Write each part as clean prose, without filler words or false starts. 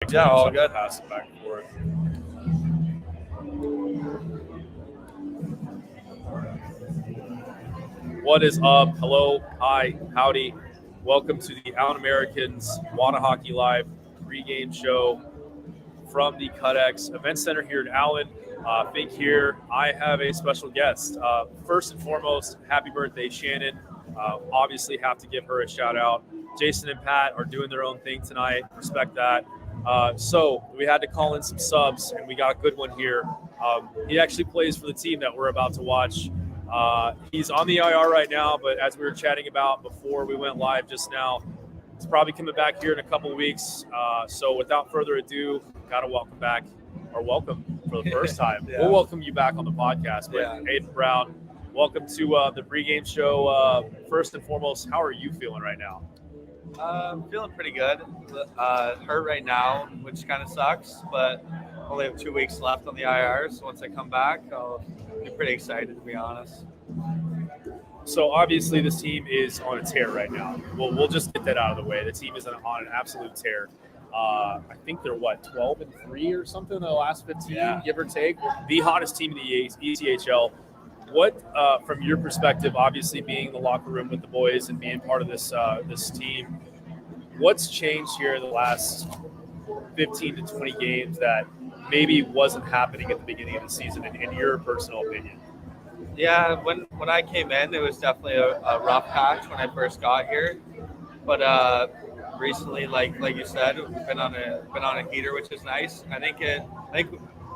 Yeah, all good. Pass it back and forth. What is up? Hello, hi, howdy. Welcome to the Out Americans Whatahockey Live pregame show from the CutX Event Center here in Allen. Fink here. I have a special guest. First and foremost, happy birthday, Shannon. Obviously, have to give her a shout out. Jason and Pat are doing their own thing tonight. Respect that. So we had to call in some subs, and we got a good one here. He actually plays for the team that we're about to watch. He's on the IR right now, but as we were chatting about before we went live just now, he's probably coming back here in a couple of weeks. So without further ado, got to welcome for the first time. Yeah. We'll welcome you back on the podcast. But Yeah. Aidan Brown, welcome to the pregame show. First and foremost, how are you feeling right now? Feeling pretty good. Hurt right now, which kind of sucks, but only have 2 weeks left on the IR. So once I come back, I'll be pretty excited, to be honest. So obviously this team is on a tear right now. We'll just get that out of the way. The team is on an absolute tear. I think they're 12-3 or something in the last 15, give or take. The hottest team in the ECHL. What, from your perspective, obviously being in the locker room with the boys and being part of this team, what's changed here in the last 15 to 20 games that maybe wasn't happening at the beginning of the season, in your personal opinion? Yeah, when I came in, it was definitely a rough patch when I first got here. But recently, like you said, we've been on a heater, which is nice. I think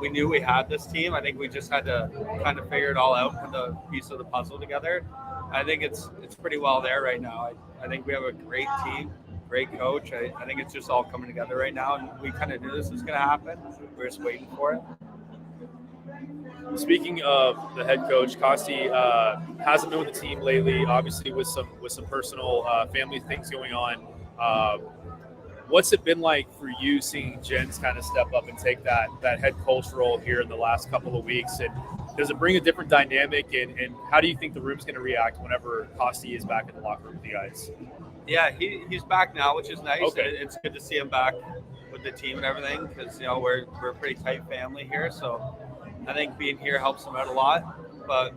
we knew we had this team. I think we just had to kind of figure it all out, put the piece of the puzzle together. I think it's pretty well there right now. I think we have a great team, great coach. I think it's just all coming together right now, and we kind of knew this was going to happen. We're just waiting for it. Speaking of the head coach, Kosti hasn't been with the team lately, obviously with some personal family things going on. What's it been like for you seeing Jens kind of step up and take that head coach role here in the last couple of weeks? And does it bring a different dynamic? And how do you think the room's going to react whenever Kosti is back in the locker room with you guys? Yeah, he's back now, which is nice. Okay. It's good to see him back with the team and everything because, we're a pretty tight family here. So I think being here helps him out a lot. But,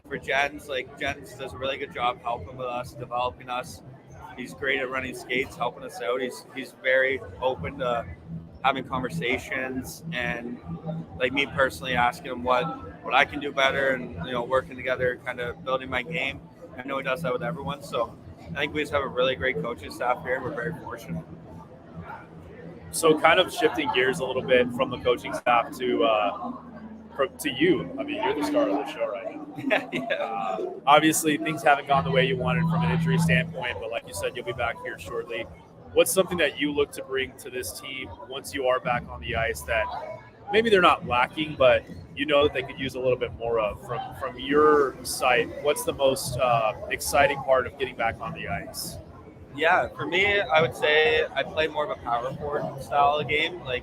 for Jens, Jens does a really good job helping with us, developing us. He's great at running skates, helping us out. He's very open to having conversations and, me personally, asking him what I can do better and, working together, kind of building my game. I know he does that with everyone. So I think we just have a really great coaching staff here, and we're very fortunate. So kind of shifting gears a little bit from the coaching staff to you. I mean, you're the star of the show right now. Yeah. Obviously, things haven't gone the way you wanted from an injury standpoint, but like you said, you'll be back here shortly. What's something that you look to bring to this team once you are back on the ice that maybe they're not lacking, but that they could use a little bit more of from your side? What's the most exciting part of getting back on the ice? Yeah, for me, I would say I play more of a power forward style of game. I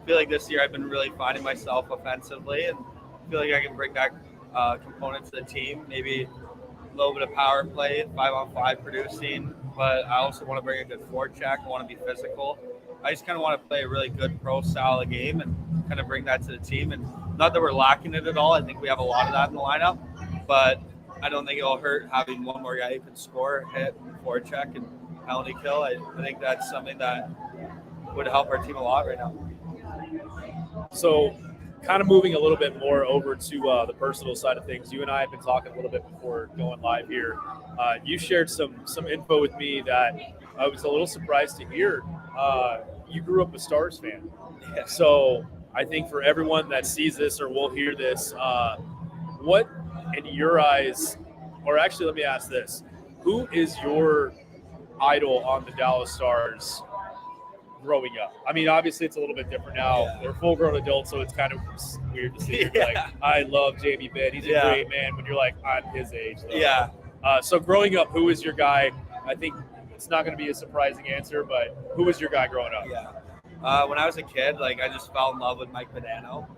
feel like this year I've been really finding myself offensively, and I feel like I can bring back components to the team. Maybe a little bit of power play, 5-on-5 producing, but I also want to bring a good forecheck. I want to be physical. I just kind of want to play a really good pro style of game and kind of bring that to the team. And not that we're lacking it at all. I think we have a lot of that in the lineup, but I don't think it'll hurt having one more guy who can score, hit, forecheck, and penalty kill. I think that's something that would help our team a lot right now. So kind of moving a little bit more over to the personal side of things, you and I have been talking a little bit before going live here. You shared some info with me that I was a little surprised to hear. You grew up a Stars fan. Yeah. So I think for everyone that sees this or will hear this, what in your eyes, or actually let me ask this, who is your idol on the Dallas Stars growing up? I mean, obviously it's a little bit different now. Yeah. They're full-grown adults, so it's kind of weird to see. Yeah. I love Jamie Benn. He's a great man when you're I'm his age. Though. Yeah. So growing up, who was your guy? I think it's not going to be a surprising answer, but who was your guy growing up? Yeah. When I was a kid, I just fell in love with Mike Badano.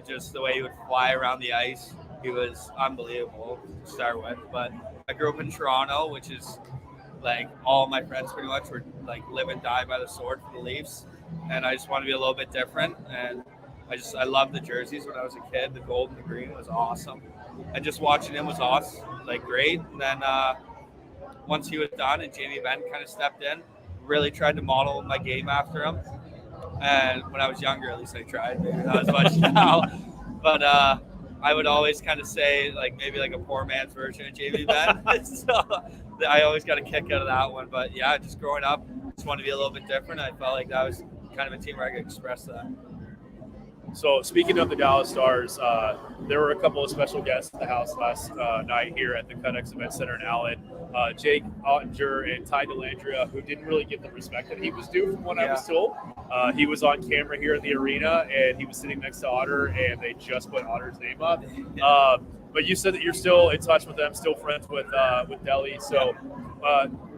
Just the way he would fly around the ice. He was unbelievable to start with. But I grew up in Toronto, which is all my friends pretty much were live and die by the sword for the Leafs. and I just want to be a little bit different. And I love the jerseys when I was a kid. The gold and the green was awesome, and just watching him was awesome, like great. And then once he was done and Jamie Benn kind of stepped in, really tried to model my game after him. And when I was younger, at least I tried, maybe not as much now. But I would always kind of say, like, maybe like a poor man's version of Jamie Benn. So I always got a kick out of that one. But yeah, just growing up, just wanted to be a little bit different. I felt like that was kind of a team where I could express that. So speaking of the Dallas Stars, there were a couple of special guests at the house last night here at the CutX Event Center in Allen. Jake Ottinger and Ty Delandria, who didn't really get the respect that he was due from what I was told. He was on camera here in the arena, and he was sitting next to Otter, and they just put Otter's name up. But you said that you're still in touch with them, still friends with Deli. So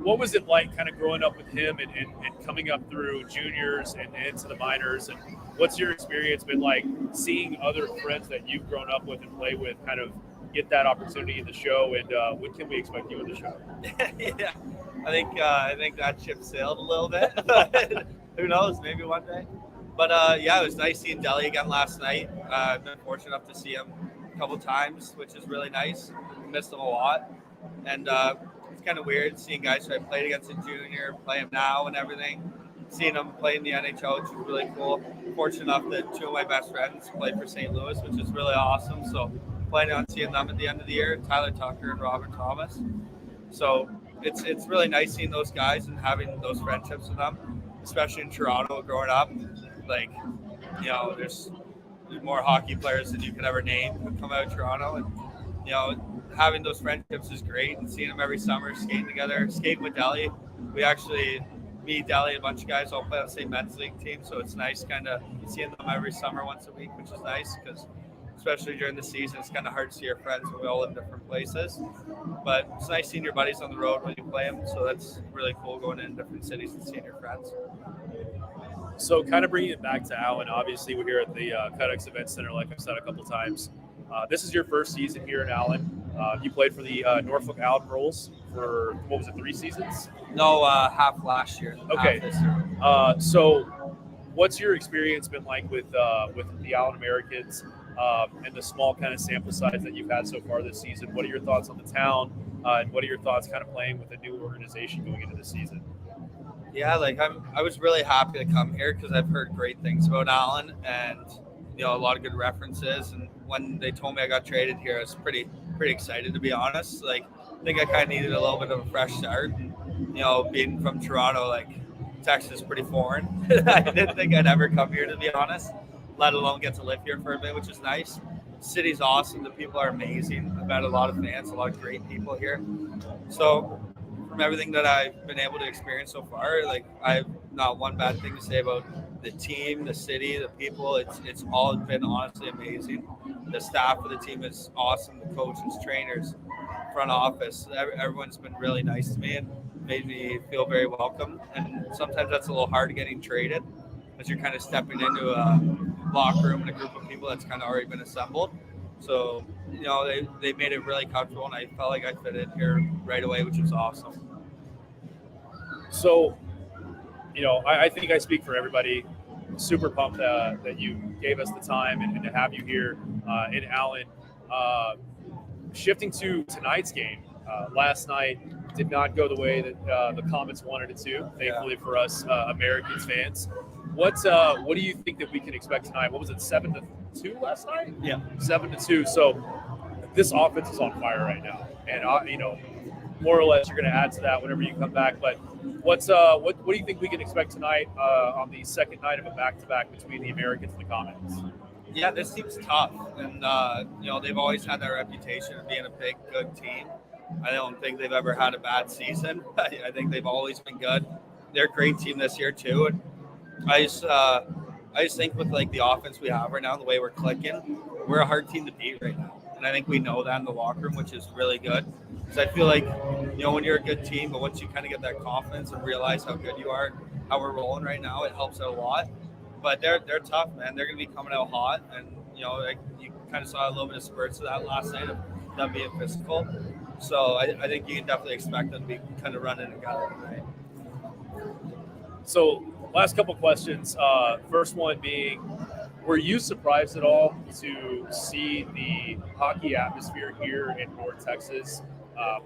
what was it like kind of growing up with him and coming up through juniors and into the minors? And what's your experience been like seeing other friends that you've grown up with and play with kind of get that opportunity in the show? And when can we expect you in the show? Yeah, I think that ship sailed a little bit. But who knows? Maybe one day. But yeah, it was nice seeing Deli again last night. I've been fortunate enough to see him a couple times, which is really nice. Missed him a lot, and it's kind of weird seeing guys who I played against in junior play him now and everything. Seeing them play in the NHL, which is really cool. Fortunate enough that two of my best friends play for St. Louis, which is really awesome. So planning on seeing them at the end of the year, Tyler Tucker and Robert Thomas. So it's really nice seeing those guys and having those friendships with them, especially in Toronto growing up. Like, you know, there's more hockey players than you could ever name who come out of Toronto, and you know, having those friendships is great. And seeing them every summer, skating together, skating with Deli. We actually, me, Deli, a bunch of guys all play on the same men's league team, so it's nice kind of seeing them every summer once a week, which is nice because especially during the season, it's kind of hard to see your friends when we all live in different places. But it's nice seeing your buddies on the road when you play them, so that's really cool going in different cities and seeing your friends. So kind of bringing it back to Allen, obviously we're here at the CutX Event Center, like I've said a couple times. This is your first season here in Allen. You played for the Norfolk Admirals for, what was it, 3 seasons? No, half last year. Okay. Half this year. So what's your experience been like with the Allen Americans and the small kind of sample size that you've had so far this season? What are your thoughts on the town? And what are your thoughts kind of playing with a new organization going into the season? Yeah, like I was really happy to come here because I've heard great things about Allen and, you know, a lot of good references. And when they told me I got traded here, I was pretty excited, to be honest. Like, I think I kind of needed a little bit of a fresh start. And, you know, being from Toronto, like, Texas is pretty foreign. I didn't think I'd ever come here, to be honest, let alone get to live here for a bit, which is nice. The city's awesome. The people are amazing. I've met a lot of fans, a lot of great people here. So from everything that I've been able to experience so far, like, I have not one bad thing to say about the team, the city, the people. It's all been honestly amazing. The staff of the team is awesome. The coaches, trainers, front office, everyone's been really nice to me and made me feel very welcome. And sometimes that's a little hard getting traded because you're kind of stepping into a locker room and a group of people that's kind of already been assembled. So, you know, they made it really comfortable, and I felt like I fit in here right away, which was awesome. So, you know, I think I speak for everybody. Super pumped that you gave us the time and to have you here in Allen. Shifting to tonight's game, last night did not go the way that the Komets wanted it to, thankfully for us Americans fans. What do you think that we can expect tonight? What was it, 7-2 last night? Yeah. 7-2. So this offense is on fire right now. And, you know, more or less you're going to add to that whenever you come back. But what do you think we can expect tonight on the second night of a back-to-back between the Americans and the Komets? Yeah, this team's tough. And, you know, they've always had that reputation of being a big, good team. I don't think they've ever had a bad season. I think they've always been good. They're a great team this year, too. And I just think with, like, the offense we have right now, the way we're clicking, we're a hard team to beat right now. And I think we know that in the locker room, which is really good. Because I feel like, you know, when you're a good team, but once you kind of get that confidence and realize how good you are, how we're rolling right now, it helps out a lot. But they're tough, man. They're going to be coming out hot. And, you know, like, you kind of saw a little bit of spurts of that last night of them being physical. So I think you can definitely expect them to be kind of running together tonight. So last couple questions. First one being, were you surprised at all to see the hockey atmosphere here in North Texas?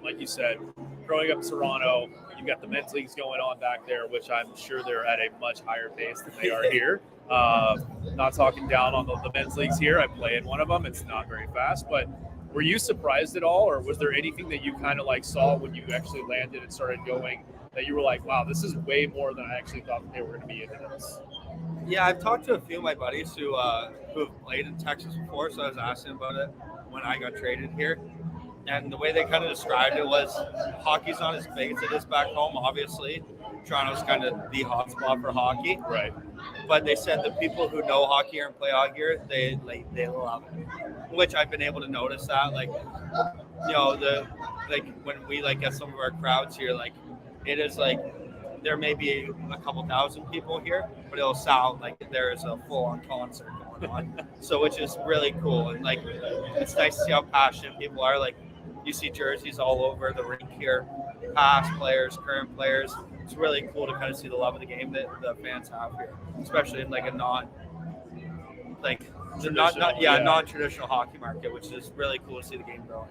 Like you said, growing up in Toronto, you've got the men's leagues going on back there, which I'm sure they're at a much higher pace than they are here. Not talking down on the men's leagues here. I play in one of them. It's not very fast, but were you surprised at all, or was there anything that you kind of like saw when you actually landed and started going that you were like, wow, this is way more than I actually thought that they were going to be into this? Yeah, I've talked to a few of my buddies who have played in Texas before, so I was asking about it when I got traded here. And the way they kind of described it was hockey's not as big as it is back home, obviously. Toronto's kind of the hot spot for hockey. Right. But they said the people who know hockey here and play hockey here, they love it. Which I've been able to notice that. Like, you know, when we like get some of our crowds here, like it is like there may be a couple thousand people here, but it'll sound like there is a full-on concert going on. So which is really cool. And like it's nice to see how passionate people are. Like you see jerseys all over the rink here, past players, current players. It's really cool to kind of see the love of the game that the fans have here, especially in like a non-traditional hockey market, which is really cool to see the game growing.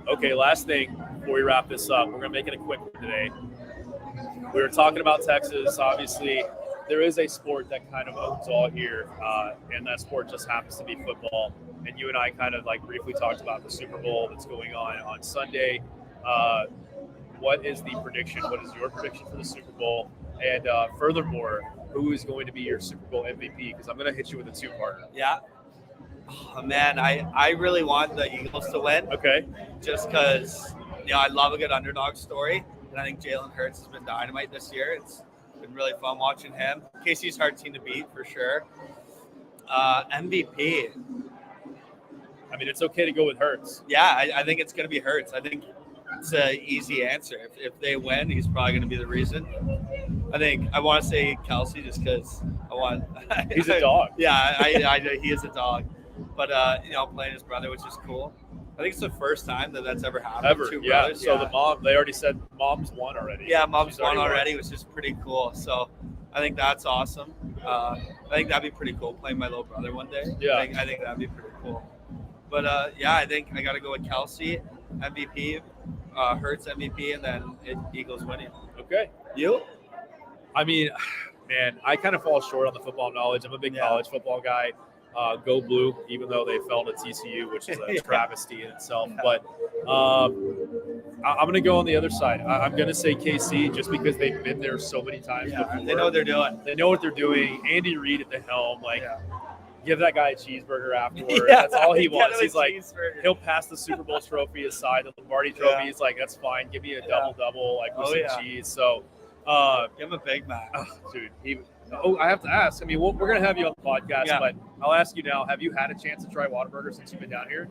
Okay, last thing before we wrap this up, we're going to make it a quick one today. We were talking about Texas. Obviously, there is a sport that kind of owns all here, and that sport just happens to be football. And you and I kind of like briefly talked about the Super Bowl that's going on Sunday. What is the prediction? What is your prediction for the Super Bowl? And furthermore, who is going to be your Super Bowl MVP? Because I'm going to hit you with a two-parter. Yeah. Oh, man, I really want the Eagles to win. Okay. Just because, you know, I love a good underdog story. And I think Jalen Hurts has been dynamite this year. It's been really fun watching him. KC's hard team to beat for sure. MVP. I mean, it's okay to go with Hurts. Yeah, I think it's going to be Hurts. I think it's an easy answer. If they win, he's probably going to be the reason. I want to say Kelsey just because I want. He's a dog. Yeah, I know he is a dog. But, you know, playing his brother, which is cool. I think it's the first time that's ever happened. Ever, Two yeah. brothers. So the mom, they already said mom's won already. Yeah, mom's won won. already, which is pretty cool. So I think that's awesome. I think that'd be pretty cool, playing my little brother one day. Yeah. I think that'd be pretty cool. But, yeah, I think I got to go with Kelsey, MVP, Hurts MVP, and then Eagles winning. Okay. You? I mean, man, I kind of fall short on the football knowledge. I'm a big college football guy. Go Blue, even though they fell to TCU, which is a travesty in itself. But I'm going to go on the other side. I'm going to say KC just because they've been there so many times before. They know what they're doing. They know what they're doing. Andy Reid at the helm, give that guy a cheesburger afterward. Yeah, that's all he wants. He's like, he'll pass the Super Bowl trophy aside, the Lombardi trophy. Yeah. He's like, that's fine. Give me a double-double, like with some cheese. So, give him a Big Mac. Dude, I have to ask. I mean, we're going to have you on the podcast, but I'll ask you now, have you had a chance to try Whataburger since you've been down here?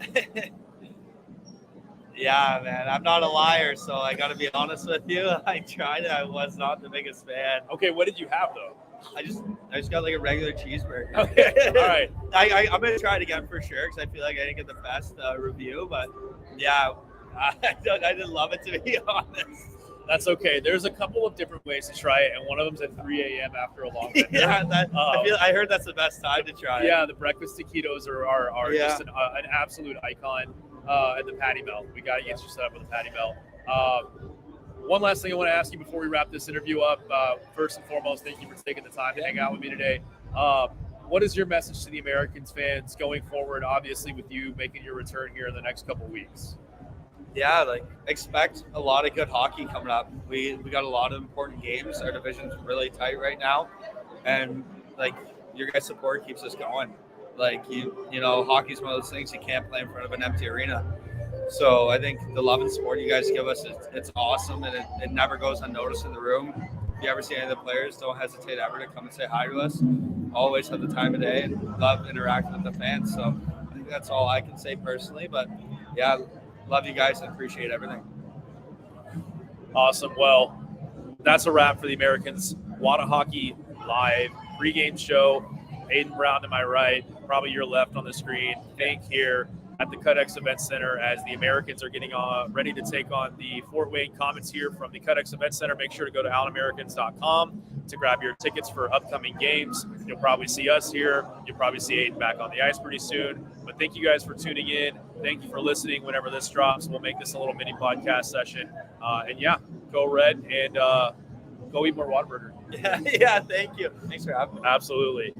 Yeah, man. I'm not a liar, so I got to be honest with you. I tried it. I was not the biggest fan. Okay, what did you have, though? I just got like a regular cheeseburger. Okay, all right. I'm going to try it again for sure because I feel like I didn't get the best review. But, yeah, I didn't love it, to be honest. That's okay. There's a couple of different ways to try it, and one of them's at 3 a.m. after a long dinner. I heard that's the best time to try it. Yeah, the breakfast taquitos are just an absolute icon. And the patty melt. We got to get you set up with a patty melt. One last thing I want to ask you before we wrap this interview up. First and foremost, thank you for taking the time to hang out with me today. What is your message to the Americans fans going forward, obviously with you making your return here in the next couple weeks? Yeah, like expect a lot of good hockey coming up. We got a lot of important games. Our division's really tight right now. And like your guys' support keeps us going. Like you know, hockey's one of those things you can't play in front of an empty arena. So I think the love and support you guys give us, it's awesome, and it never goes unnoticed in the room. If you ever see any of the players, don't hesitate ever to come and say hi to us. Always have the time of day and love interacting with the fans. So I think that's all I can say personally. But yeah, love you guys and appreciate everything. Awesome. Well, that's a wrap for the Americans. Whatahockey Live pregame show. Aidan Brown to my right, probably your left on the screen. Fink here at the CutX Event Center as the Americans are getting ready to take on the Fort Wayne Komets here from the CutX Event Center. Make sure to go to allamericans.com to grab your tickets for upcoming games. You'll probably see us here. You'll probably see Aidan back on the ice pretty soon. But thank you guys for tuning in. Thank you for listening. Whenever this drops, we'll make this a little mini podcast session. And yeah, go Red and go eat more Whataburger. Yeah, thank you. Thanks for having me. Absolutely.